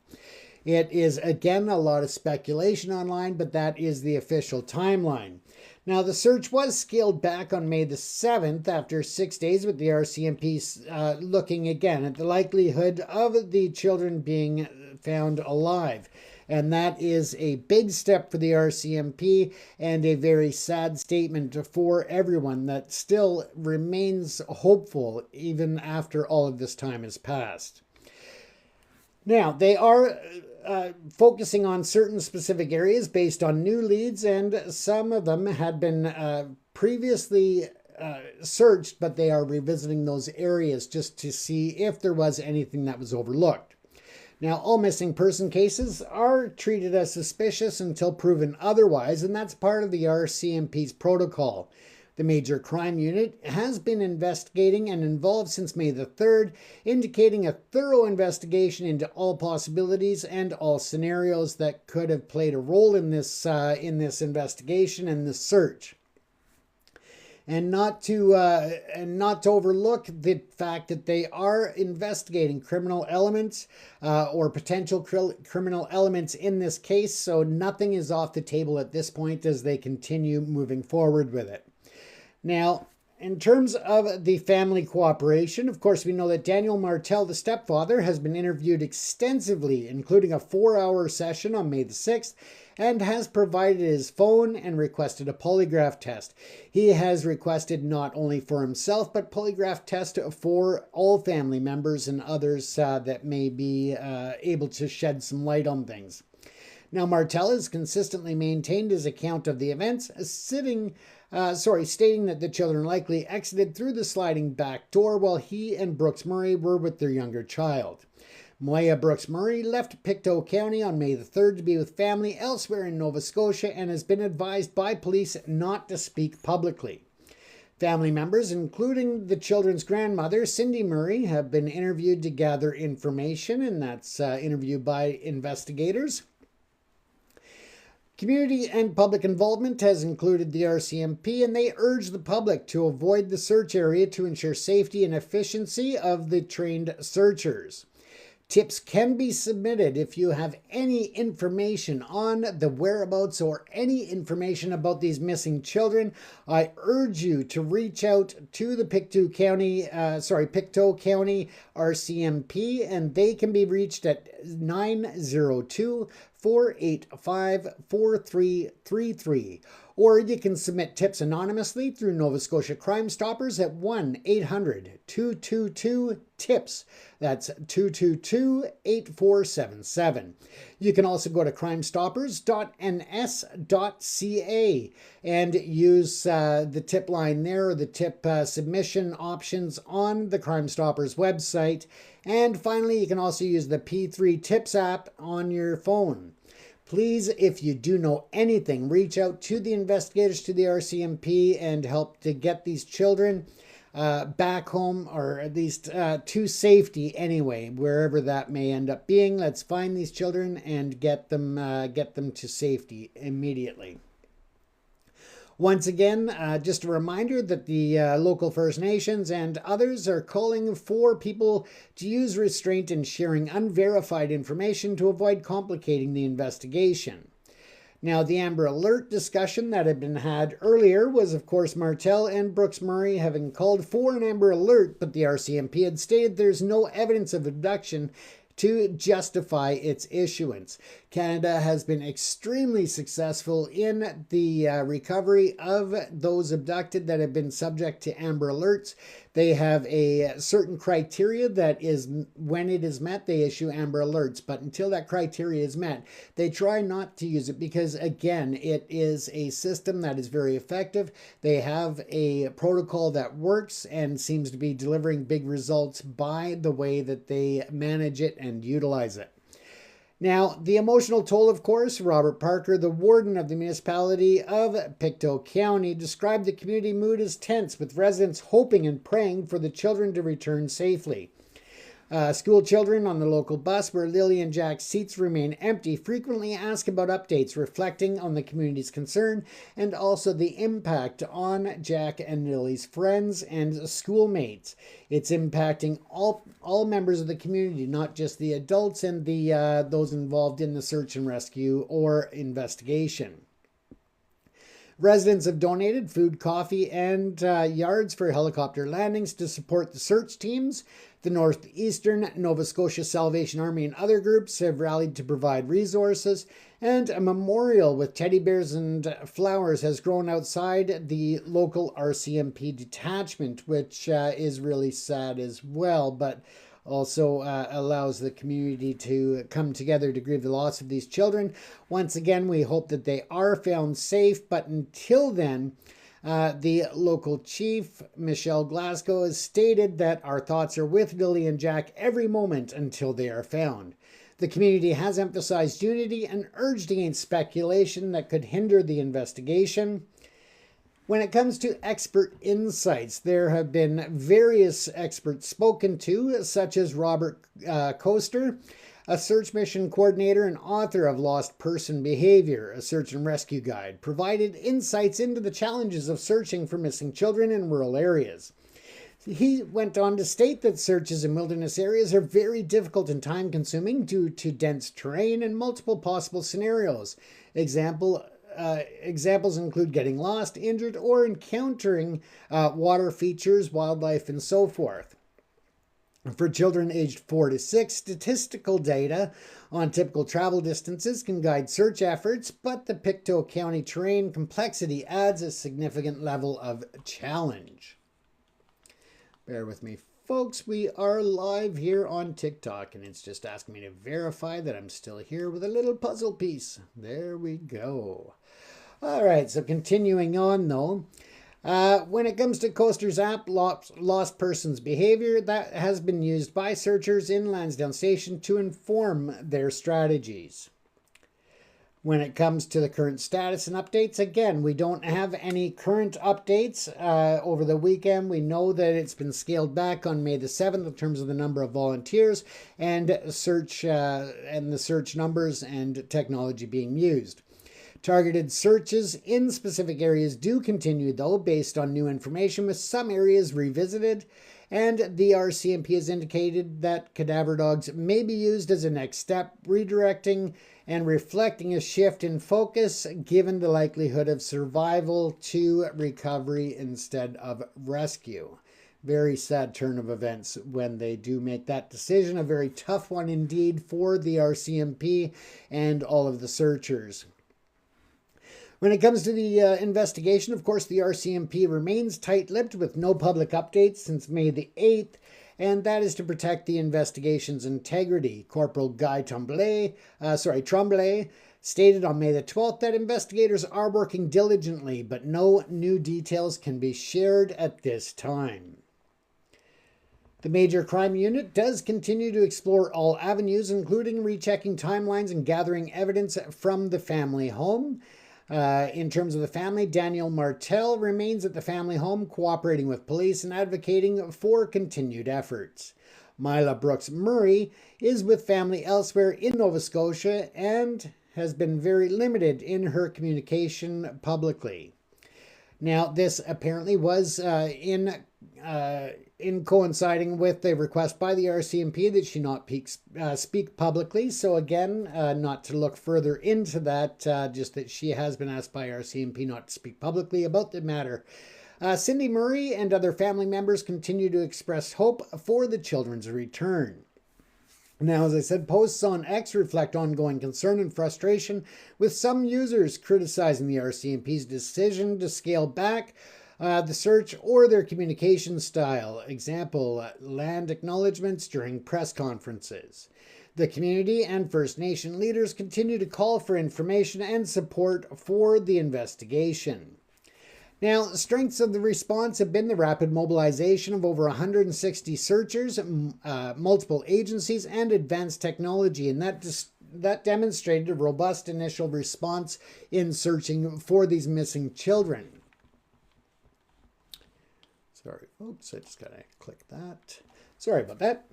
It is, again, a lot of speculation online, but that is the official timeline. Now, the search was scaled back on May the 7th after 6 days, with the RCMP looking again at the likelihood of the children being found alive. And that is a big step for the RCMP and a very sad statement for everyone that still remains hopeful even after all of this time has passed. Now, they are focusing on certain specific areas based on new leads, and some of them had been previously searched, but they are revisiting those areas just to see if there was anything that was overlooked. Now, all missing person cases are treated as suspicious until proven otherwise, and that's part of the RCMP's protocol. The Major Crime Unit has been investigating and involved since May the 3rd, indicating a thorough investigation into all possibilities and all scenarios that could have played a role in this investigation and this search. And not to overlook the fact that they are investigating criminal elements or potential criminal elements in this case, so nothing is off the table at this point as they continue moving forward with it. Now, in terms of the family cooperation, of course, we know that Daniel Martel, the stepfather, has been interviewed extensively, including a 4-hour session on May the 6th, and has provided his phone and requested a polygraph test. He has requested not only for himself, but polygraph test for all family members and others that may be able to shed some light on things. Now, Martel has consistently maintained his account of the events, stating that the children likely exited through the sliding back door while he and Brooks Murray were with their younger child. Maya Brooks Murray left Pictou County on May the 3rd to be with family elsewhere in Nova Scotia and has been advised by police not to speak publicly. Family members, including the children's grandmother, Cindy Murray, have been interviewed to gather information, and that's interviewed by investigators. Community and public involvement has included the RCMP, and they urge the public to avoid the search area to ensure safety and efficiency of the trained searchers. Tips can be submitted if you have any information on the whereabouts or any information about these missing children. I urge you to reach out to the Pictou County RCMP, and they can be reached at 902-485-4333. Or you can submit tips anonymously through Nova Scotia Crime Stoppers at 1-800-222-TIPS. That's 222-8477. You can also go to crimestoppers.ns.ca and use the tip line there, or the tip submission options on the Crime Stoppers website. And finally, you can also use the P3 Tips app on your phone. Please, if you do know anything, reach out to the investigators, to the RCMP, and help to get these children back home, or at least to safety anyway, wherever that may end up being. Let's find these children and get them to safety immediately. Once again, just a reminder that the local First Nations and others are calling for people to use restraint in sharing unverified information to avoid complicating the investigation. Now, the Amber Alert discussion that had been had earlier was, of course, Martel and Brooks Murray having called for an Amber Alert, but the RCMP had stated there's no evidence of abduction to justify its issuance. Canada has been extremely successful in the recovery of those abducted that have been subject to Amber Alerts. They have a certain criteria that is, when it is met, they issue Amber Alerts. But until that criteria is met, they try not to use it because, again, it is a system that is very effective. They have a protocol that works and seems to be delivering big results by the way that they manage it and utilize it. Now, the emotional toll, of course, Robert Parker, the warden of the municipality of Pictou County, described the community mood as tense, with residents hoping and praying for the children to return safely. School children on the local bus where Lily and Jack's seats remain empty frequently ask about updates, reflecting on the community's concern and also the impact on Jack and Lily's friends and schoolmates. It's impacting all members of the community, not just the adults and the those involved in the search and rescue or investigation. Residents have donated food, coffee, and yards for helicopter landings to support the search teams. The Northeastern Nova Scotia Salvation Army and other groups have rallied to provide resources, and a memorial with teddy bears and flowers has grown outside the local RCMP detachment, which is really sad as well, but also allows the community to come together to grieve the loss of these children. Once again, we hope that they are found safe, but until then, the local chief, Michelle Glasgow, has stated that our thoughts are with Lily and Jack every moment until they are found. The community has emphasized unity and urged against speculation that could hinder the investigation. When it comes to expert insights, there have been various experts spoken to, such as Robert Coaster, a search mission coordinator and author of Lost Person Behavior, a search and rescue guide, provided insights into the challenges of searching for missing children in rural areas. He went on to state that searches in wilderness areas are very difficult and time-consuming due to dense terrain and multiple possible scenarios. examples include getting lost, injured, or encountering water features, wildlife, and so forth. For children aged 4 to 6, statistical data on typical travel distances can guide search efforts, but the Pictou County terrain complexity adds a significant level of challenge. Bear with me, folks. We are live here on TikTok, and it's just asking me to verify that I'm still here with a little puzzle piece. There we go. All right, so continuing on, though. When it comes to Coaster's app, Lost Persons Behavior, that has been used by searchers in Lansdowne Station to inform their strategies. When it comes to the current status and updates, again, we don't have any current updates. Over the weekend, we know that it's been scaled back on May the 7th in terms of the number of volunteers and the search numbers and technology being used. Targeted searches in specific areas do continue, though, based on new information, with some areas revisited, and the RCMP has indicated that cadaver dogs may be used as a next step, redirecting and reflecting a shift in focus given the likelihood of survival to recovery instead of rescue. Very sad turn of events when they do make that decision, a very tough one indeed for the RCMP and all of the searchers. When it comes to the investigation, of course, the RCMP remains tight-lipped with no public updates since May the 8th, and that is to protect the investigation's integrity. Corporal Guy Tremblay stated on May the 12th that investigators are working diligently, but no new details can be shared at this time. The Major Crime Unit does continue to explore all avenues, including rechecking timelines and gathering evidence from the family home. In terms of the family, Daniel Martel remains at the family home, cooperating with police and advocating for continued efforts. Mila Brooks Murray is with family elsewhere in Nova Scotia and has been very limited in her communication publicly. Now, this apparently was in coinciding with the request by the RCMP that she not speak publicly. So again, not to look further into that, just that she has been asked by RCMP not to speak publicly about the matter. Cindy Murray and other family members continue to express hope for the children's return. Now, as I said, posts on X reflect ongoing concern and frustration, with some users criticizing the RCMP's decision to scale back the search or their communication style. Example, land acknowledgements during press conferences. The community and First Nation leaders continue to call for information and support for the investigation. Now, strengths of the response have been the rapid mobilization of over 160 searchers, multiple agencies, and advanced technology, and that demonstrated a robust initial response in searching for these missing children. Sorry, oops, I just gotta click that. Sorry about that.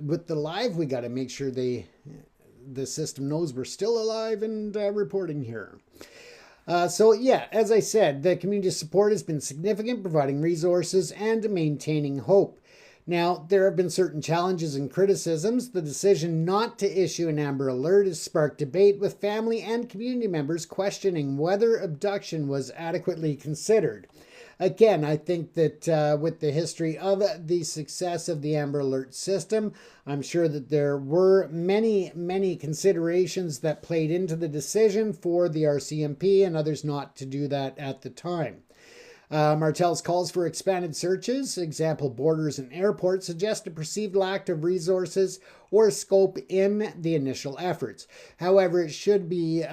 With the live, we gotta make sure the system knows we're still alive and reporting here. So yeah, as I said, the community support has been significant, providing resources and maintaining hope. Now, there have been certain challenges and criticisms. The decision not to issue an Amber Alert has sparked debate, with family and community members questioning whether abduction was adequately considered. Again, I think that with the history of the success of the Amber Alert system, I'm sure that there were many considerations that played into the decision for the RCMP and others not to do that at the time. Martel's calls for expanded searches, example borders and airports, suggest a perceived lack of resources or scope in the initial efforts. However, it should be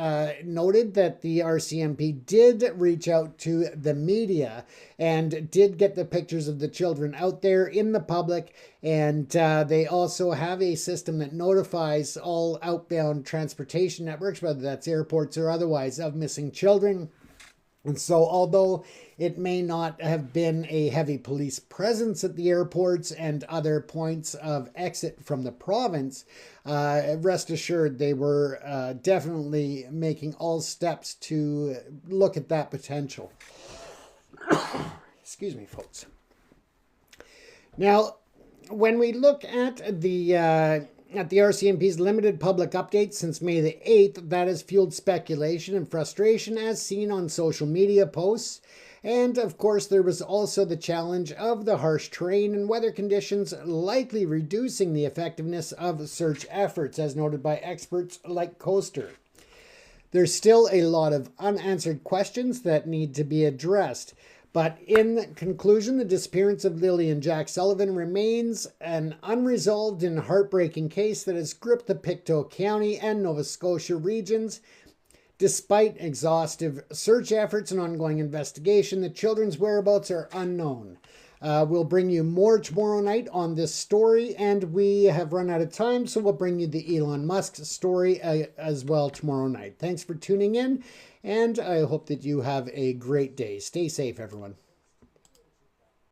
noted that the RCMP did reach out to the media and did get the pictures of the children out there in the public, and they also have a system that notifies all outbound transportation networks, whether that's airports or otherwise, of missing children. And so although it may not have been a heavy police presence at the airports and other points of exit from the province, rest assured they were definitely making all steps to look at that potential. Excuse me, folks. Now, when we look at the at the RCMP's limited public updates since May the 8th, that has fueled speculation and frustration as seen on social media posts. And of course, there was also the challenge of the harsh terrain and weather conditions likely reducing the effectiveness of search efforts, as noted by experts like Coaster. There's still a lot of unanswered questions that need to be addressed. But in conclusion, the disappearance of Lily and Jack Sullivan remains an unresolved and heartbreaking case that has gripped the Pictou County and Nova Scotia regions. Despite exhaustive search efforts and ongoing investigation, the children's whereabouts are unknown. We'll bring you more tomorrow night on this story, and we have run out of time, so we'll bring you the Elon Musk story as well tomorrow night. Thanks for tuning in, and I hope that you have a great day. Stay safe, everyone.